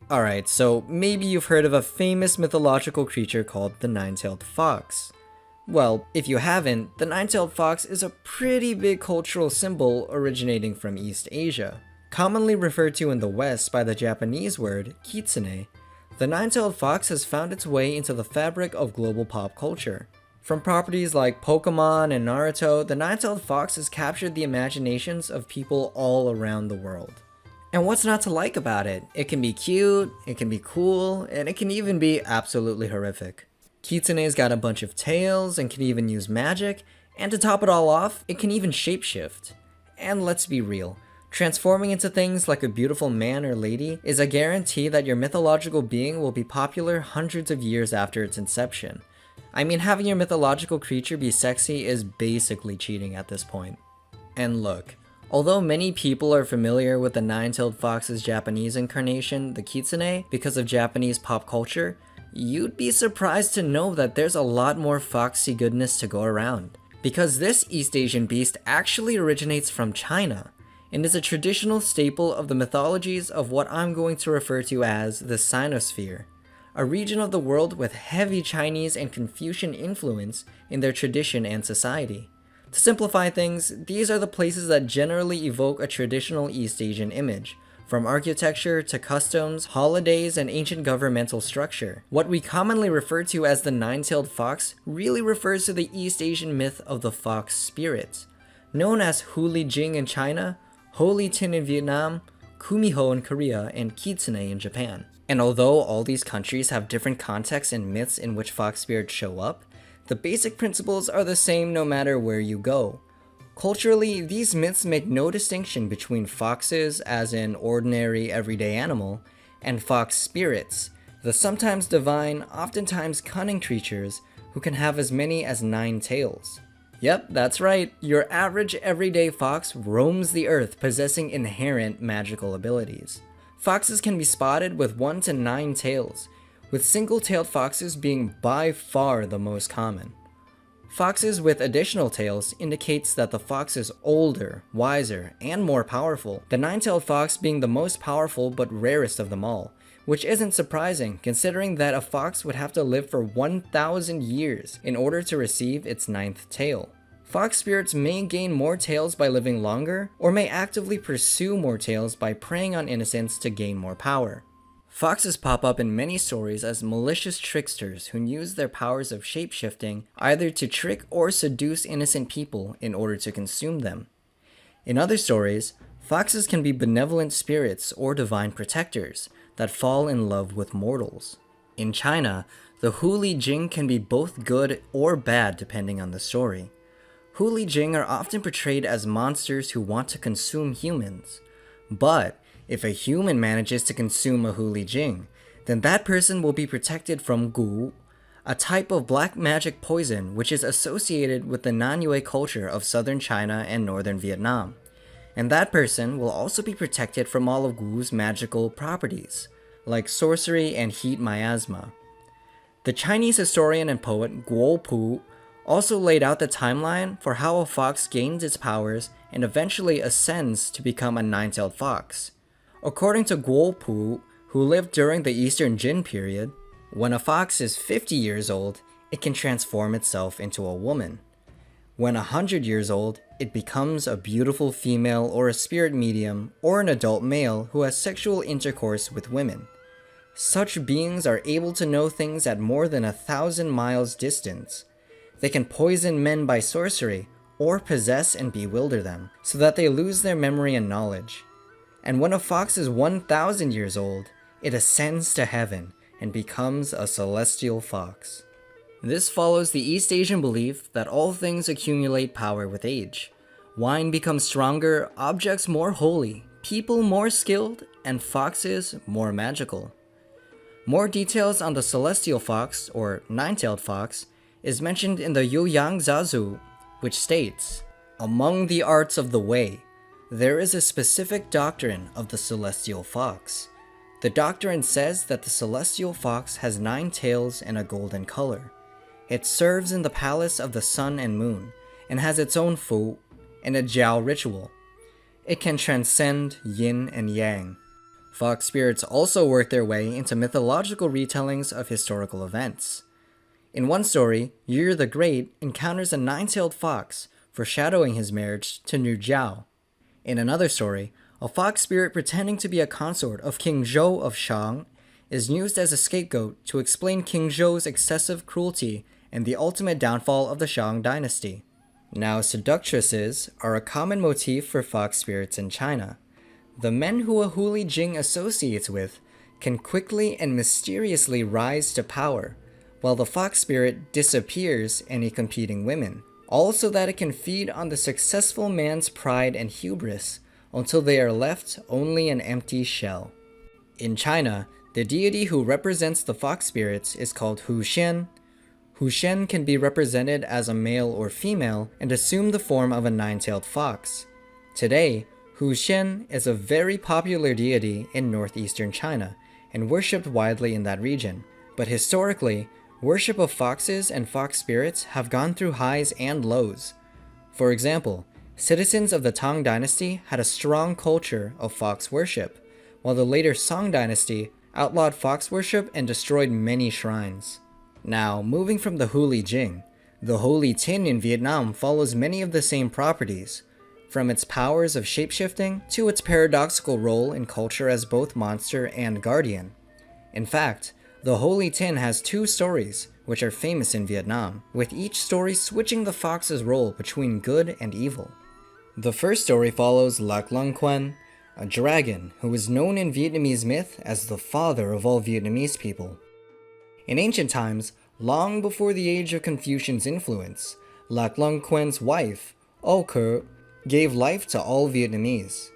Alright, so maybe you've heard of a famous mythological creature called the nine-tailed fox. Well, if you haven't, the nine-tailed fox is a pretty big cultural symbol originating from East Asia. Commonly referred to in the West by the Japanese word kitsune, the nine-tailed fox has found its way into the fabric of global pop culture. From properties like Pokemon and Naruto, the nine-tailed fox has captured the imaginations of people all around the world. And what's not to like about it? It can be cute, it can be cool, and it can even be absolutely horrific. Kitsune's got a bunch of tails and can even use magic, and to top it all off, it can even shapeshift. And let's be real, transforming into things like a beautiful man or lady is a guarantee that your mythological being will be popular hundreds of years after its inception. I mean, having your mythological creature be sexy is basically cheating at this point. And look, although many people are familiar with the nine-tailed fox's Japanese incarnation, the kitsune, because of Japanese pop culture, you'd be surprised to know that there's a lot more foxy goodness to go around. Because this East Asian beast actually originates from China, and is a traditional staple of the mythologies of what I'm going to refer to as the Sinosphere, a region of the world with heavy Chinese and Confucian influence in their tradition and society. To simplify things, these are the places that generally evoke a traditional East Asian image, from architecture to customs, holidays, and ancient governmental structure. What we commonly refer to as the nine-tailed fox really refers to the East Asian myth of the fox spirit, known as Huli Jing in China, Huli Tin in Vietnam, Kumiho in Korea, and Kitsune in Japan. And although all these countries have different contexts and myths in which fox spirits show up, the basic principles are the same no matter where you go. Culturally, these myths make no distinction between foxes, as an ordinary everyday animal, and fox spirits, the sometimes divine, oftentimes cunning creatures who can have as many as 9 tails. Yep, that's right, your average everyday fox roams the earth possessing inherent magical abilities. Foxes can be spotted with 1 to 9 tails, with single-tailed foxes being by far the most common. Foxes with additional tails indicates that the fox is older, wiser, and more powerful, the nine-tailed fox being the most powerful but rarest of them all, which isn't surprising considering that a fox would have to live for 1,000 years in order to receive its 9th tail. Fox spirits may gain more tails by living longer, or may actively pursue more tails by preying on innocents to gain more power. Foxes pop up in many stories as malicious tricksters who use their powers of shapeshifting either to trick or seduce innocent people in order to consume them. In other stories, foxes can be benevolent spirits or divine protectors that fall in love with mortals. In China, the Huli Jing can be both good or bad depending on the story. Huli Jing are often portrayed as monsters who want to consume humans, but if a human manages to consume a Huli Jing, then that person will be protected from gu, a type of black magic poison which is associated with the non-Yue culture of southern China and northern Vietnam. And that person will also be protected from all of gu's magical properties, like sorcery and heat miasma. The Chinese historian and poet Guo Pu also laid out the timeline for how a fox gains its powers and eventually ascends to become a nine-tailed fox. According to Guo Pu, who lived during the Eastern Jin period, when a fox is 50 years old, it can transform itself into a woman. When 100 years old, it becomes a beautiful female or a spirit medium or an adult male who has sexual intercourse with women. Such beings are able to know things at more than 1,000 miles distance. They can poison men by sorcery or possess and bewilder them so that they lose their memory and knowledge. And when a fox is 1,000 years old, it ascends to heaven and becomes a celestial fox. This follows the East Asian belief that all things accumulate power with age. Wine becomes stronger, objects more holy, people more skilled, and foxes more magical. More details on the celestial fox, or nine-tailed fox, is mentioned in the Youyang Zazu, which states, "Among the arts of the way, there is a specific doctrine of the celestial fox. The doctrine says that the celestial fox has 9 tails and a golden color. It serves in the palace of the sun and moon, and has its own fu and a jiao ritual. It can transcend yin and yang. Fox spirits also work their way into mythological retellings of historical events. In one story, Yer the Great encounters a nine-tailed fox, foreshadowing his marriage to Nu Jiao. In another story, a fox spirit pretending to be a consort of King Zhou of Shang is used as a scapegoat to explain King Zhou's excessive cruelty and the ultimate downfall of the Shang dynasty. Now, seductresses are a common motif for fox spirits in China. The men who a Huli Jing associates with can quickly and mysteriously rise to power, while the fox spirit disappears any competing women, all so that it can feed on the successful man's pride and hubris until they are left only an empty shell. In China, the deity who represents the fox spirits is called Huxian. Huxian can be represented as a male or female and assume the form of a nine-tailed fox. Today, Huxian is a very popular deity in northeastern China and worshipped widely in that region, but historically, worship of foxes and fox spirits have gone through highs and lows. For example, citizens of the Tang dynasty had a strong culture of fox worship, while the later Song dynasty outlawed fox worship and destroyed many shrines. Now, moving from the Huli Jing, the Ly Tinh in Vietnam follows many of the same properties, from its powers of shapeshifting to its paradoxical role in culture as both monster and guardian. In fact, the Ly Tinh has two stories, which are famous in Vietnam, with each story switching the fox's role between good and evil. The first story follows Lac Long Quen, a dragon who is known in Vietnamese myth as the father of all Vietnamese people. In ancient times, long before the age of Confucian's influence, Lac Long Quen's wife, O Ke, gave life to all Vietnamese.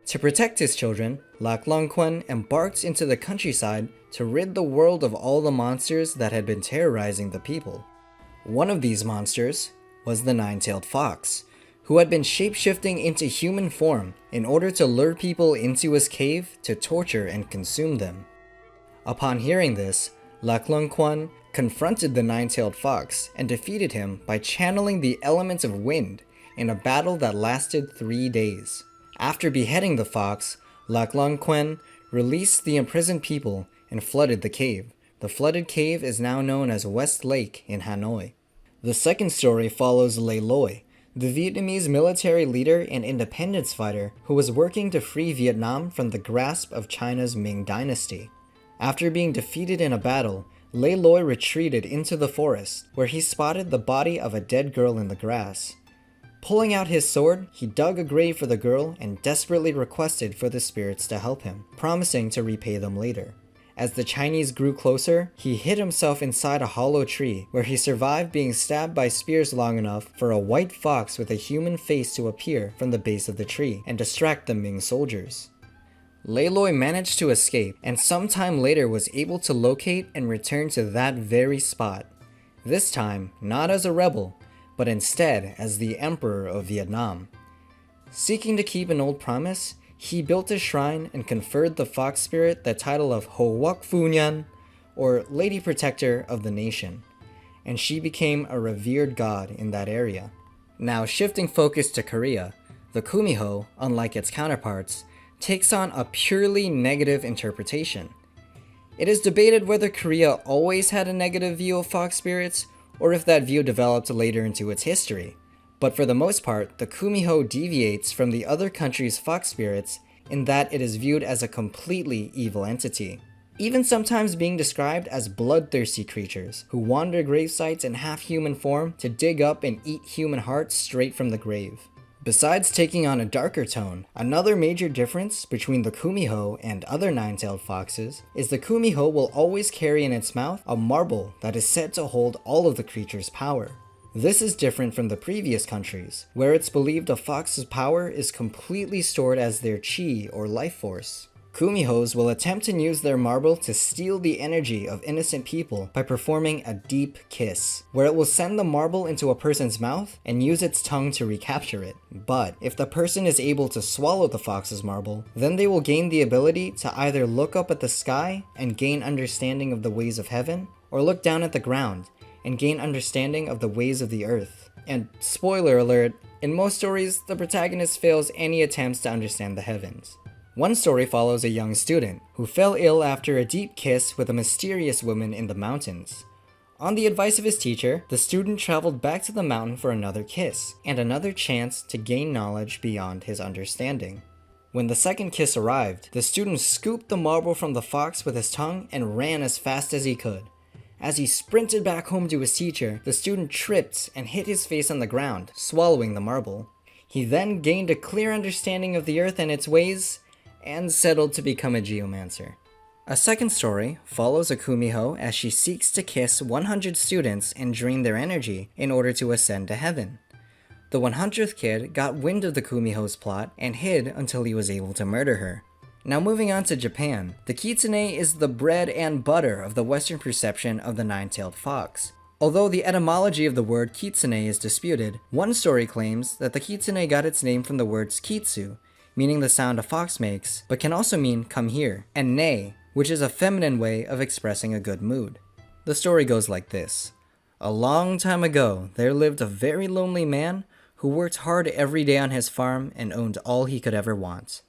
To protect his children, Lac Long Quen embarked into the countryside to rid the world of all the monsters that had been terrorizing the people. One of these monsters was the nine-tailed fox, who had been shape-shifting into human form in order to lure people into his cave to torture and consume them. Upon hearing this, Lac Long Quen confronted the nine-tailed fox and defeated him by channeling the elements of wind in a battle that lasted 3 days. After beheading the fox, Lac Long Quen released the imprisoned people and flooded the cave. The flooded cave is now known as West Lake in Hanoi. The second story follows Ly Tinh, the Vietnamese military leader and independence fighter who was working to free Vietnam from the grasp of China's Ming dynasty. After being defeated in a battle, Ly Tinh retreated into the forest, where he spotted the body of a dead girl in the grass. Pulling out his sword, he dug a grave for the girl and desperately requested for the spirits to help him, promising to repay them later. As the Chinese grew closer, he hid himself inside a hollow tree, where he survived being stabbed by spears long enough for a white fox with a human face to appear from the base of the tree and distract the Ming soldiers. Ly Tinh managed to escape, and sometime later was able to locate and return to that very spot. This time, not as a rebel, but instead as the Emperor of Vietnam. Seeking to keep an old promise, he built a shrine and conferred the fox spirit the title of Ho Wak Phu Nhan, or Lady Protector of the Nation, and she became a revered god in that area. Now, shifting focus to Korea, the Kumiho, unlike its counterparts, takes on a purely negative interpretation. It is debated whether Korea always had a negative view of fox spirits, or if that view developed later into its history. But for the most part, the Kumiho deviates from the other countries' fox spirits in that it is viewed as a completely evil entity, even sometimes being described as bloodthirsty creatures who wander grave sites in half-human form to dig up and eat human hearts straight from the grave. Besides taking on a darker tone, another major difference between the Kumiho and other nine-tailed foxes is the Kumiho will always carry in its mouth a marble that is said to hold all of the creature's power. This is different from the previous countries, where it's believed a fox's power is completely stored as their chi or life force. Kumihos will attempt to use their marble to steal the energy of innocent people by performing a deep kiss, where it will send the marble into a person's mouth and use its tongue to recapture it. But if the person is able to swallow the fox's marble, then they will gain the ability to either look up at the sky and gain understanding of the ways of heaven, or look down at the ground and gain understanding of the ways of the earth. And spoiler alert, in most stories, the protagonist fails any attempts to understand the heavens. One story follows a young student who fell ill after a deep kiss with a mysterious woman in the mountains. On the advice of his teacher, the student traveled back to the mountain for another kiss, and another chance to gain knowledge beyond his understanding. When the second kiss arrived, the student scooped the marble from the fox with his tongue and ran as fast as he could. As he sprinted back home to his teacher, the student tripped and hit his face on the ground, swallowing the marble. He then gained a clear understanding of the earth and its ways, and settled to become a geomancer. A second story follows a Kumiho as she seeks to kiss 100 students and drain their energy in order to ascend to heaven. The 100th kid got wind of the Kumiho's plot and hid until he was able to murder her. Now moving on to Japan, the Kitsune is the bread and butter of the Western perception of the nine-tailed fox. Although the etymology of the word Kitsune is disputed, one story claims that the Kitsune got its name from the words kitsu, meaning the sound a fox makes, but can also mean come here, and nei, which is a feminine way of expressing a good mood. The story goes like this. A long time ago, there lived a very lonely man who worked hard every day on his farm and owned all he could ever want,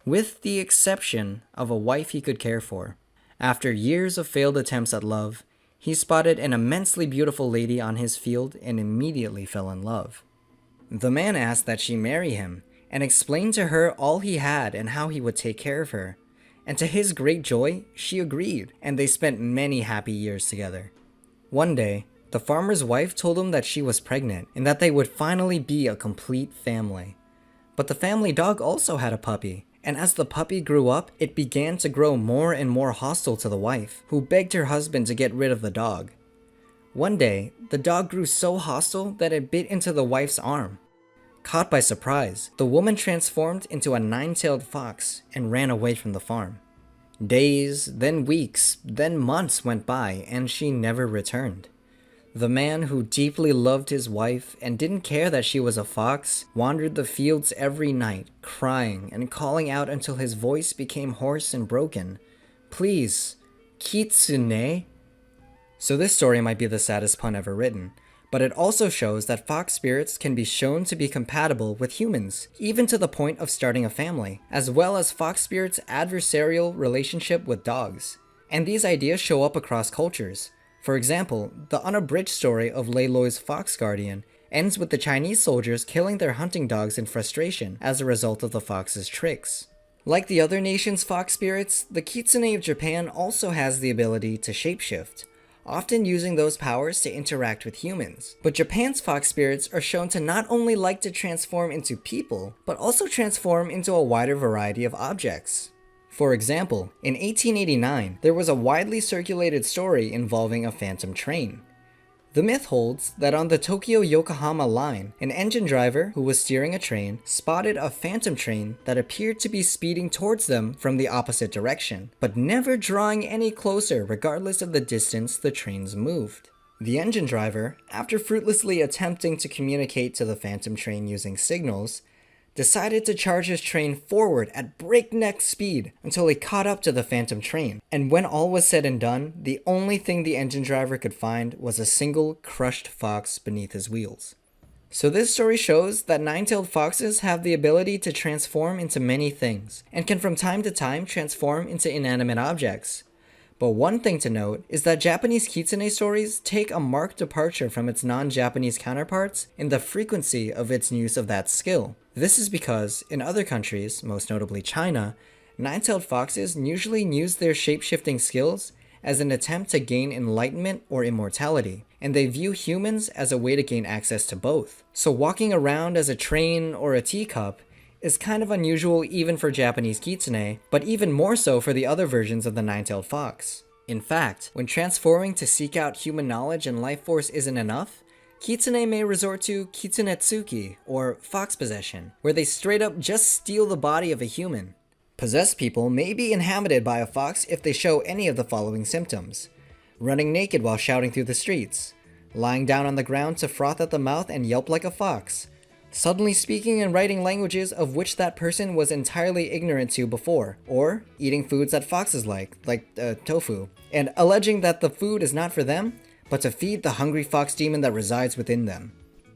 with the exception of a wife he could care for. After years of failed attempts at love, he spotted an immensely beautiful lady on his field and immediately fell in love. The man asked that she marry him and explained to her all he had and how he would take care of her. And to his great joy, she agreed, and they spent many happy years together. One day, the farmer's wife told him that she was pregnant and that they would finally be a complete family. But the family dog also had a puppy, and as the puppy grew up, it began to grow more and more hostile to the wife, who begged her husband to get rid of the dog. One day, the dog grew so hostile that it bit into the wife's arm. Caught by surprise, the woman transformed into a nine-tailed fox and ran away from the farm. Days, then weeks, then months went by, and she never returned. The man, who deeply loved his wife and didn't care that she was a fox, wandered the fields every night, crying and calling out until his voice became hoarse and broken. "Please, Kitsune?" So this story might be the saddest pun ever written, but it also shows that fox spirits can be shown to be compatible with humans, even to the point of starting a family, as well as fox spirits' adversarial relationship with dogs. And these ideas show up across cultures. For example, the unabridged story of Lei Loi's fox guardian ends with the Chinese soldiers killing their hunting dogs in frustration as a result of the fox's tricks. Like the other nations' fox spirits, the Kitsune of Japan also has the ability to shapeshift, often using those powers to interact with humans. But Japan's fox spirits are shown to not only like to transform into people, but also transform into a wider variety of objects. For example, in 1889, there was a widely circulated story involving a phantom train. The myth holds that on the Tokyo-Yokohama line, an engine driver who was steering a train spotted a phantom train that appeared to be speeding towards them from the opposite direction, but never drawing any closer regardless of the distance the trains moved. The engine driver, after fruitlessly attempting to communicate to the phantom train using signals, decided to charge his train forward at breakneck speed until he caught up to the phantom train. And when all was said and done, the only thing the engine driver could find was a single crushed fox beneath his wheels. So this story shows that nine-tailed foxes have the ability to transform into many things, and can from time to time transform into inanimate objects. But one thing to note is that Japanese Kitsune stories take a marked departure from its non-Japanese counterparts in the frequency of its use of that skill. This is because, in other countries, most notably China, nine-tailed foxes usually use their shape-shifting skills as an attempt to gain enlightenment or immortality, and they view humans as a way to gain access to both. So walking around as a train or a teacup is kind of unusual even for Japanese Kitsune, but even more so for the other versions of the nine-tailed fox. In fact, when transforming to seek out human knowledge and life force isn't enough, Kitsune may resort to kitsunetsuki, or fox possession, where they straight up just steal the body of a human. Possessed people may be inhabited by a fox if they show any of the following symptoms: running naked while shouting through the streets, lying down on the ground to froth at the mouth and yelp like a fox, suddenly speaking and writing languages of which that person was entirely ignorant to before, or eating foods that foxes like tofu, and alleging that the food is not for them, but to feed the hungry fox demon that resides within them.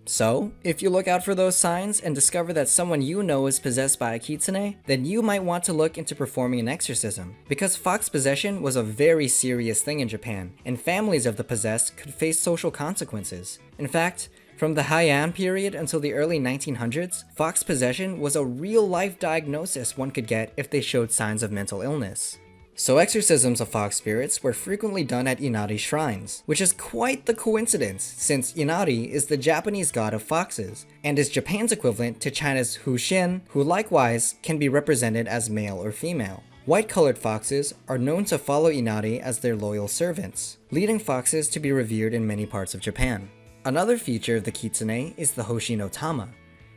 So, if you look out for those signs and discover that someone you know is possessed by a kitsune, then you might want to look into performing an exorcism, because fox possession was a very serious thing in Japan, and families of the possessed could face social consequences. In fact, from the Heian period until the early 1900s, fox possession was a real-life diagnosis one could get if they showed signs of mental illness. So exorcisms of fox spirits were frequently done at Inari shrines, which is quite the coincidence since Inari is the Japanese god of foxes, and is Japan's equivalent to China's Huxian, who likewise can be represented as male or female. White-colored foxes are known to follow Inari as their loyal servants, leading foxes to be revered in many parts of Japan. Another feature of the kitsune is the Hoshi no Tama.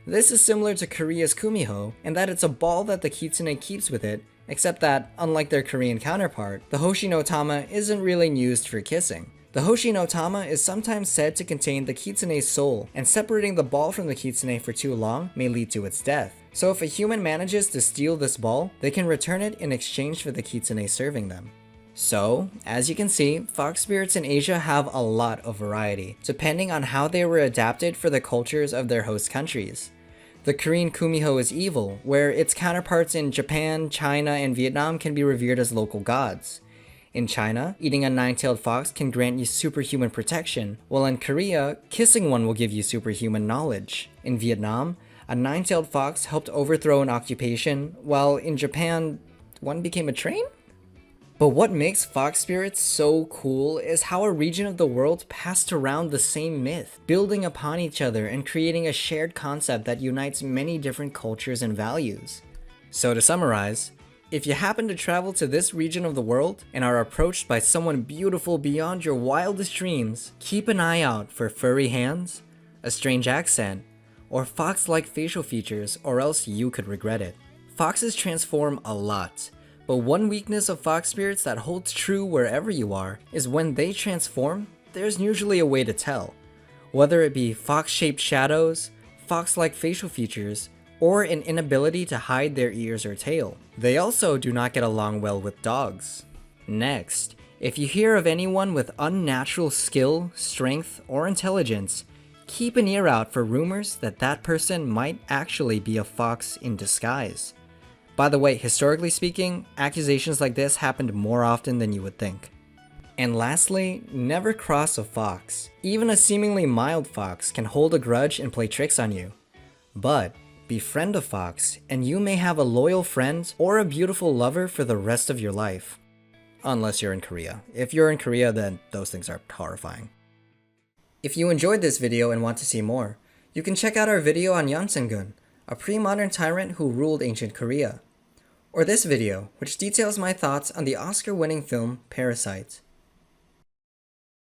This is similar to Korea's Kumiho in that it's a ball that the kitsune keeps with it, except that, unlike their Korean counterpart, the Hoshi no Tama isn't really used for kissing. The Hoshi no Tama is sometimes said to contain the kitsune's soul, and separating the ball from the kitsune for too long may lead to its death. So if a human manages to steal this ball, they can return it in exchange for the kitsune serving them. So, as you can see, fox spirits in Asia have a lot of variety, depending on how they were adapted for the cultures of their host countries. The Korean Kumiho is evil, where its counterparts in Japan, China, and Vietnam can be revered as local gods. In China, eating a nine-tailed fox can grant you superhuman protection, while in Korea, kissing one will give you superhuman knowledge. In Vietnam, a nine-tailed fox helped overthrow an occupation, while in Japan, one became a train? But what makes fox spirits so cool is how a region of the world passed around the same myth, building upon each other and creating a shared concept that unites many different cultures and values. So to summarize, if you happen to travel to this region of the world and are approached by someone beautiful beyond your wildest dreams, keep an eye out for furry hands, a strange accent, or fox-like facial features, or else you could regret it. Foxes transform a lot. But one weakness of fox spirits that holds true wherever you are is when they transform, there's usually a way to tell. Whether it be fox-shaped shadows, fox-like facial features, or an inability to hide their ears or tail. They also do not get along well with dogs. Next, if you hear of anyone with unnatural skill, strength, or intelligence, keep an ear out for rumors that that person might actually be a fox in disguise. By the way, historically speaking, accusations like this happened more often than you would think. And lastly, never cross a fox. Even a seemingly mild fox can hold a grudge and play tricks on you. But befriend a fox, and you may have a loyal friend or a beautiful lover for the rest of your life. Unless you're in Korea. If you're in Korea, then those things are horrifying. If you enjoyed this video and want to see more, you can check out our video on Yonsen-gun, a pre-modern tyrant who ruled ancient Korea. Or this video, which details my thoughts on the Oscar-winning film Parasite.